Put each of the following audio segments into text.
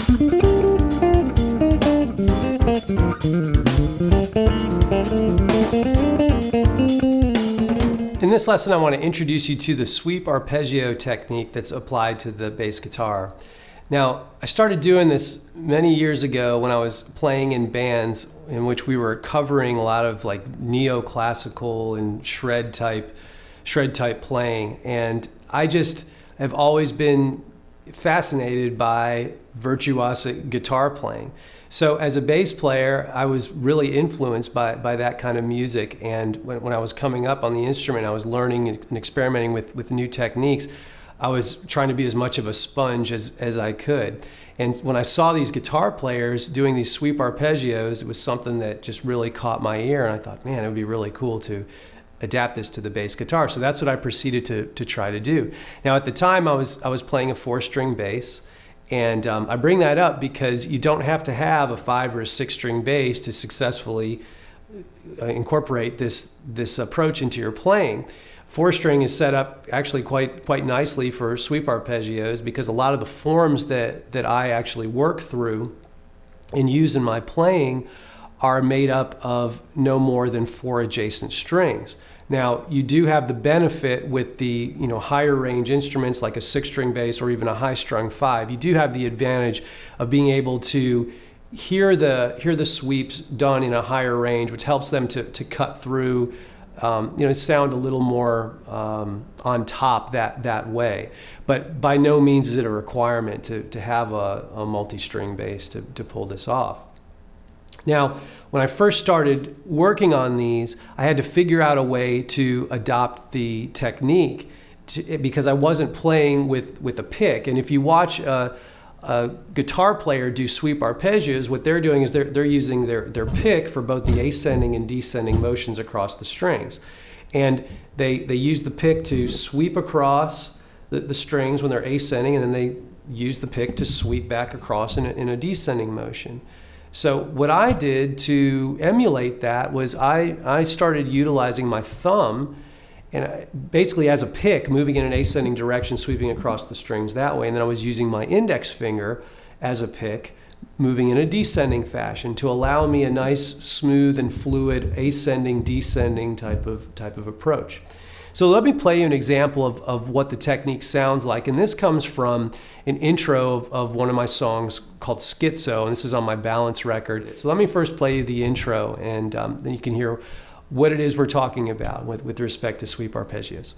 In this lesson, I want to introduce you to the sweep arpeggio technique that's applied to the bass guitar. Now, I started doing this many years ago when I was playing in bands in which we were covering a lot of like neoclassical and shred type playing, and I just have always been fascinated by virtuosic guitar playing. So as a bass player, I was really influenced by that kind of music, and when I was coming up on the instrument, I was learning and experimenting with new techniques. I was trying to be as much of a sponge as I could. And when I saw these guitar players doing these sweep arpeggios, it was something that just really caught my ear, and I thought, man, it would be really cool to adapt this to the bass guitar. So that's what I proceeded to try to do. Now at the time I was playing a 4-string bass, and I bring that up because you don't have to have a 5 or a 6-string bass to successfully incorporate this approach into your playing. 4-string is set up actually quite nicely for sweep arpeggios because a lot of the forms that I actually work through and use in my playing are made up of no more than 4 adjacent strings. Now, you do have the benefit with the higher range instruments like a 6-string bass or even a high-strung 5. You do have the advantage of being able to hear the sweeps done in a higher range, which helps them to cut through, sound a little more on top that way. But by no means is it a requirement to have a multi-string bass to pull this off. Now, when I first started working on these, I had to figure out a way to adopt the technique because I wasn't playing with a pick. And if you watch a guitar player do sweep arpeggios, what they're doing is they're using their pick for both the ascending and descending motions across the strings. And they use the pick to sweep across the strings when they're ascending, and then they use the pick to sweep back across in a descending motion. So what I did to emulate that was I started utilizing my thumb and basically as a pick, moving in an ascending direction, sweeping across the strings that way. And then I was using my index finger as a pick, moving in a descending fashion to allow me a nice, smooth and fluid ascending, descending type of approach. So let me play you an example of what the technique sounds like. And this comes from an intro of one of my songs called Schizo, and this is on my Balance record. So let me first play you the intro, and then you can hear what it is we're talking about with respect to sweep arpeggios.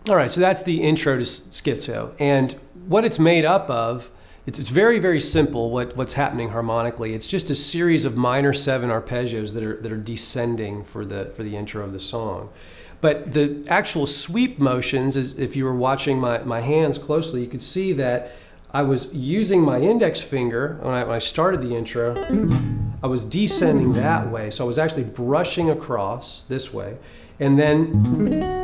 All right, so that's the intro to Schizo, and what it's made up of, it's very, very simple what's happening harmonically. It's just a series of minor 7 arpeggios that are descending for the intro of the song. But the actual sweep motions, if you were watching my hands closely, you could see that I was using my index finger when I started the intro. I was descending that way, so I was actually brushing across this way, and then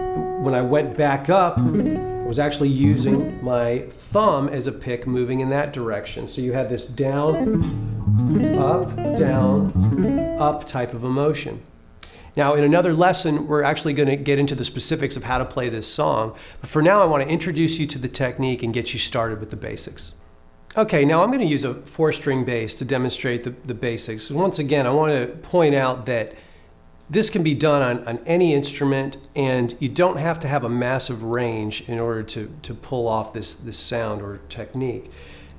when I went back up, I was actually using my thumb as a pick moving in that direction. So you had this down, up type of a motion. Now in another lesson, we're actually going to get into the specifics of how to play this song. But for now, I want to introduce you to the technique and get you started with the basics. Okay, now I'm going to use a 4-string bass to demonstrate the basics. And once again, I want to point out that this can be done on any instrument, and you don't have to have a massive range in order to pull off this sound or technique.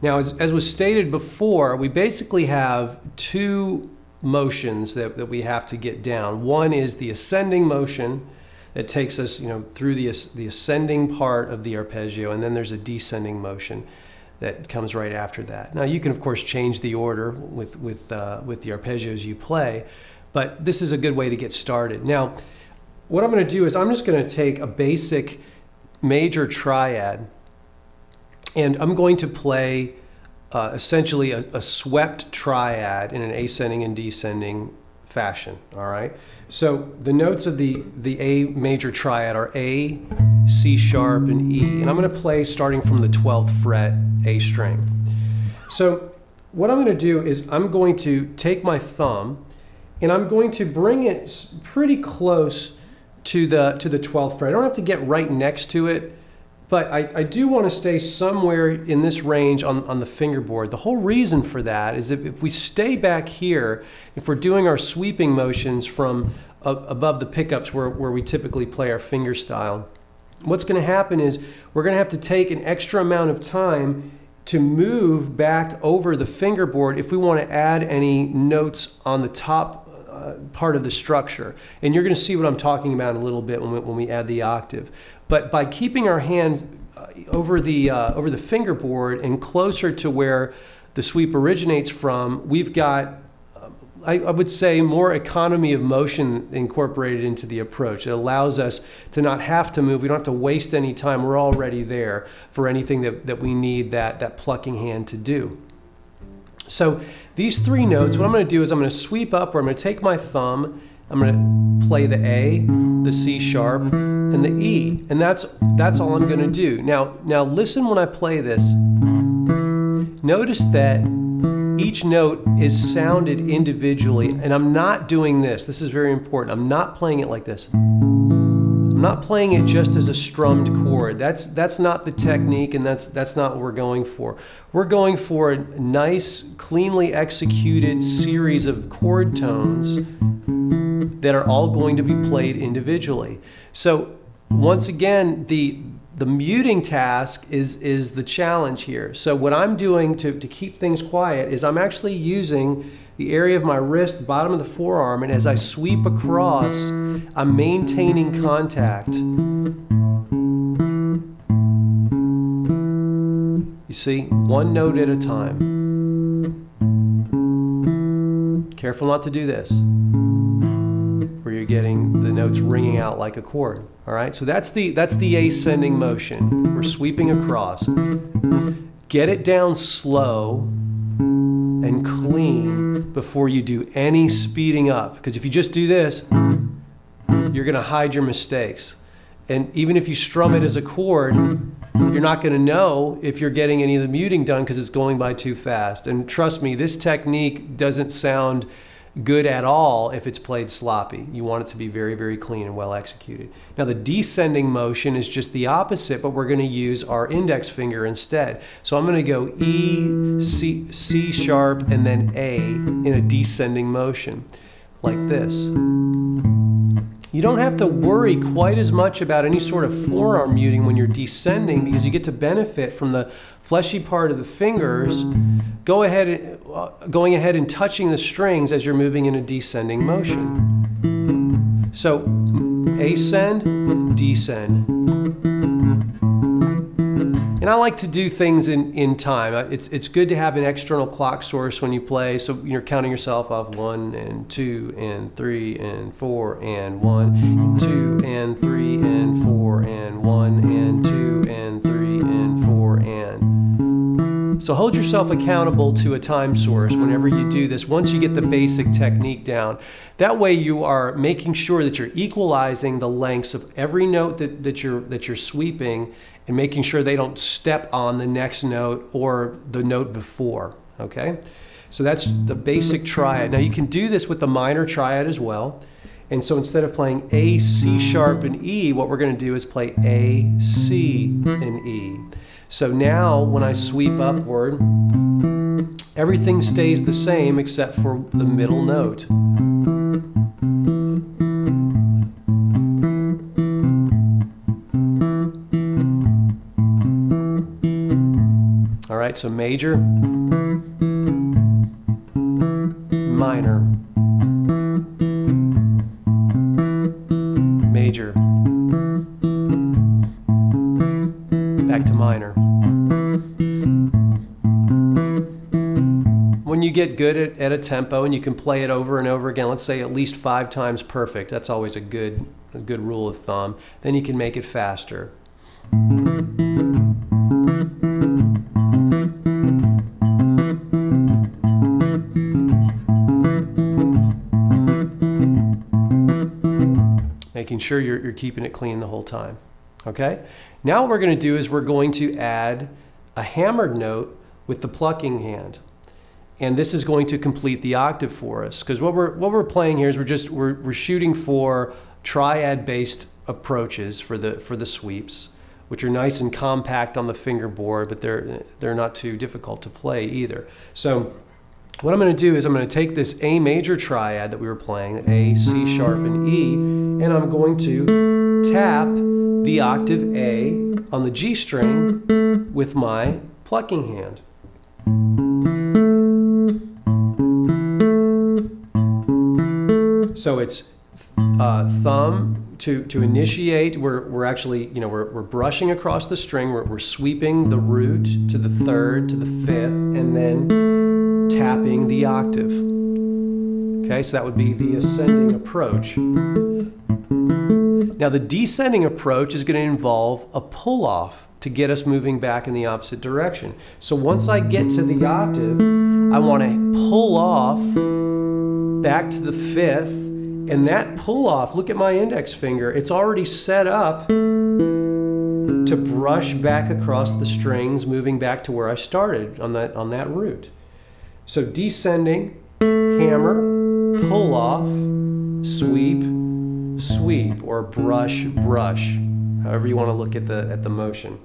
Now, as was stated before, we basically have 2 motions that we have to get down. One is the ascending motion that takes us through the ascending part of the arpeggio, and then there's a descending motion that comes right after that. Now, you can, of course, change the order with the arpeggios you play, but this is a good way to get started. Now, what I'm going to do is I'm just going to take a basic major triad, and I'm going to play essentially a swept triad in an ascending and descending fashion, all right? So the notes of the A major triad are A, C sharp, and E. And I'm going to play starting from the 12th fret A string. So what I'm going to do is I'm going to take my thumb and I'm going to bring it pretty close to the 12th fret. I don't have to get right next to it, but I do want to stay somewhere in this range on the fingerboard. The whole reason for that is if we stay back here, if we're doing our sweeping motions from above the pickups where we typically play our finger style, what's going to happen is we're going to have to take an extra amount of time to move back over the fingerboard if we want to add any notes on the top part of the structure. And you're going to see what I'm talking about in a little bit when we add the octave. But by keeping our hand over the fingerboard and closer to where the sweep originates from, we've got, I would say, more economy of motion incorporated into the approach. It allows us to not have to move. We don't have to waste any time. We're already there for anything that we need that plucking hand to do. So these three notes, what I'm going to do is I'm going to sweep up, or I'm going to take my thumb, I'm going to play the A, the C sharp, and the E. And that's all I'm going to do. Now listen when I play this. Notice that each note is sounded individually, and I'm not doing this. This is very important. I'm not playing it like this. I'm not playing it just as a strummed chord. That's not the technique, and that's not what we're going for. We're going for a nice, cleanly executed series of chord tones that are all going to be played individually. So once again, the muting task is the challenge here. So what I'm doing to keep things quiet is I'm actually using the area of my wrist, the bottom of the forearm, and as I sweep across, I'm maintaining contact. You see, one note at a time. Careful not to do this, where you're getting the notes ringing out like a chord. All right, so that's the ascending motion. We're sweeping across. Get it down slow and clean before you do any speeding up. Because if you just do this, you're going to hide your mistakes. And even if you strum it as a chord, you're not going to know if you're getting any of the muting done because it's going by too fast. And trust me, this technique doesn't sound good at all if it's played sloppy. You want it to be very, very clean and well executed. Now the descending motion is just the opposite, but we're going to use our index finger instead. So I'm going to go E, C sharp, and then A in a descending motion, like this. You don't have to worry quite as much about any sort of forearm muting when you're descending, because you get to benefit from the fleshy part of the fingers going ahead and touching the strings as you're moving in a descending motion. So ascend, descend. And I like to do things in time. It's good to have an external clock source when you play, so you're counting yourself off 1 and 2 and 3 and 4 and 1 and 2 and 3 and 4 and 1 and 2 and 3 and 4 and. So hold yourself accountable to a time source whenever you do this, once you get the basic technique down. That way you are making sure that you're equalizing the lengths of every note that you're sweeping, and making sure they don't step on the next note or the note before, okay? So that's the basic triad. Now you can do this with the minor triad as well. And so instead of playing A, C sharp, and E, what we're gonna do is play A, C, and E. So now when I sweep upward, everything stays the same except for the middle note. All right, so major, minor, major, back to minor. When you get good at a tempo and you can play it over and over again, let's say at least 5 times perfect, that's always a good rule of thumb, then you can make it faster. Making sure you're keeping it clean the whole time. Okay? Now what we're going to do is we're going to add a hammered note with the plucking hand. And this is going to complete the octave for us. Because what we're playing here is we're shooting for triad-based approaches for the sweeps, which are nice and compact on the fingerboard, but they're not too difficult to play either. So what I'm going to do is I'm going to take this A major triad that we were playing, A, C sharp, and E, and I'm going to tap the octave A on the G string with my plucking hand. So it's thumb to initiate. We're actually, we're brushing across the string. We're sweeping the root to the third, to the fifth, and then tapping the octave. Okay, so that would be the ascending approach. Now the descending approach is going to involve a pull-off to get us moving back in the opposite direction. So once I get to the octave, I want to pull off back to the fifth, and that pull-off, look at my index finger, it's already set up to brush back across the strings, moving back to where I started on that root. So descending, hammer, pull off, sweep, sweep, or brush, brush, however you want to look at the motion.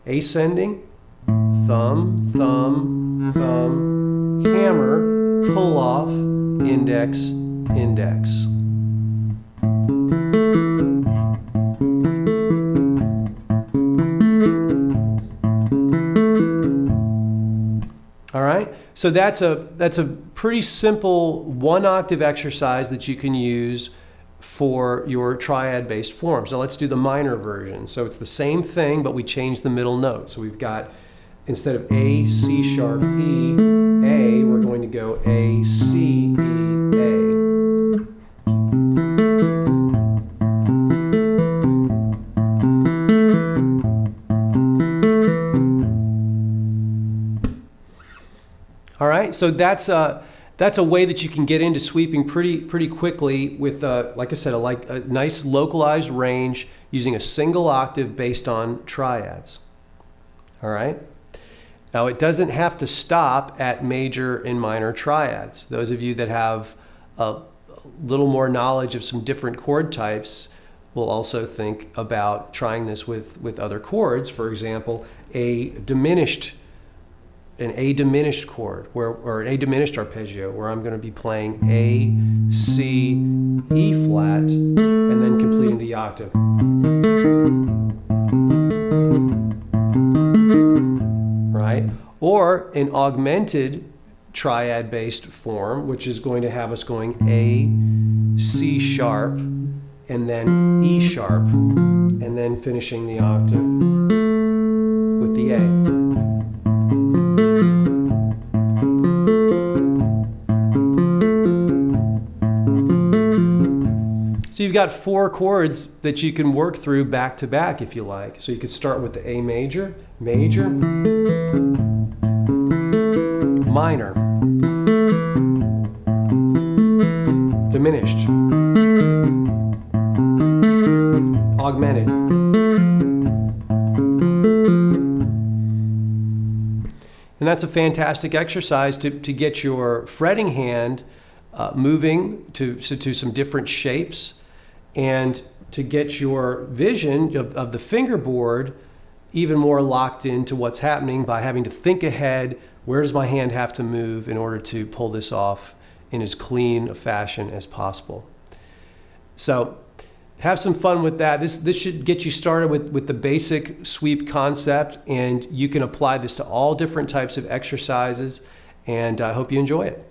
Ascending, thumb, thumb, thumb, hammer, pull off, index, index. All right, so that's a pretty simple one octave exercise that you can use for your triad-based forms. Now let's do the minor version. So it's the same thing, but we change the middle note. So we've got, instead of A, C sharp, E, A, we're going to go A, C, E, A. All right, so that's a way that you can get into sweeping pretty quickly with, like I said, a nice localized range using a single octave based on triads. All right. Now it doesn't have to stop at major and minor triads. Those of you that have a little more knowledge of some different chord types will also think about trying this with other chords. For example, an A diminished chord, or an A diminished arpeggio, where I'm going to be playing A, C, E flat, and then completing the octave. Right? Or an augmented triad-based form, which is going to have us going A, C sharp, and then E sharp, and then finishing the octave with the A. So you've got 4 chords that you can work through back to back if you like. So you could start with the A major, major, minor, diminished, augmented. And that's a fantastic exercise to get your fretting hand moving to some different shapes, and to get your vision of the fingerboard even more locked into what's happening by having to think ahead, where does my hand have to move in order to pull this off in as clean a fashion as possible. So have some fun with that. This should get you started with the basic sweep concept, and you can apply this to all different types of exercises, and I hope you enjoy it.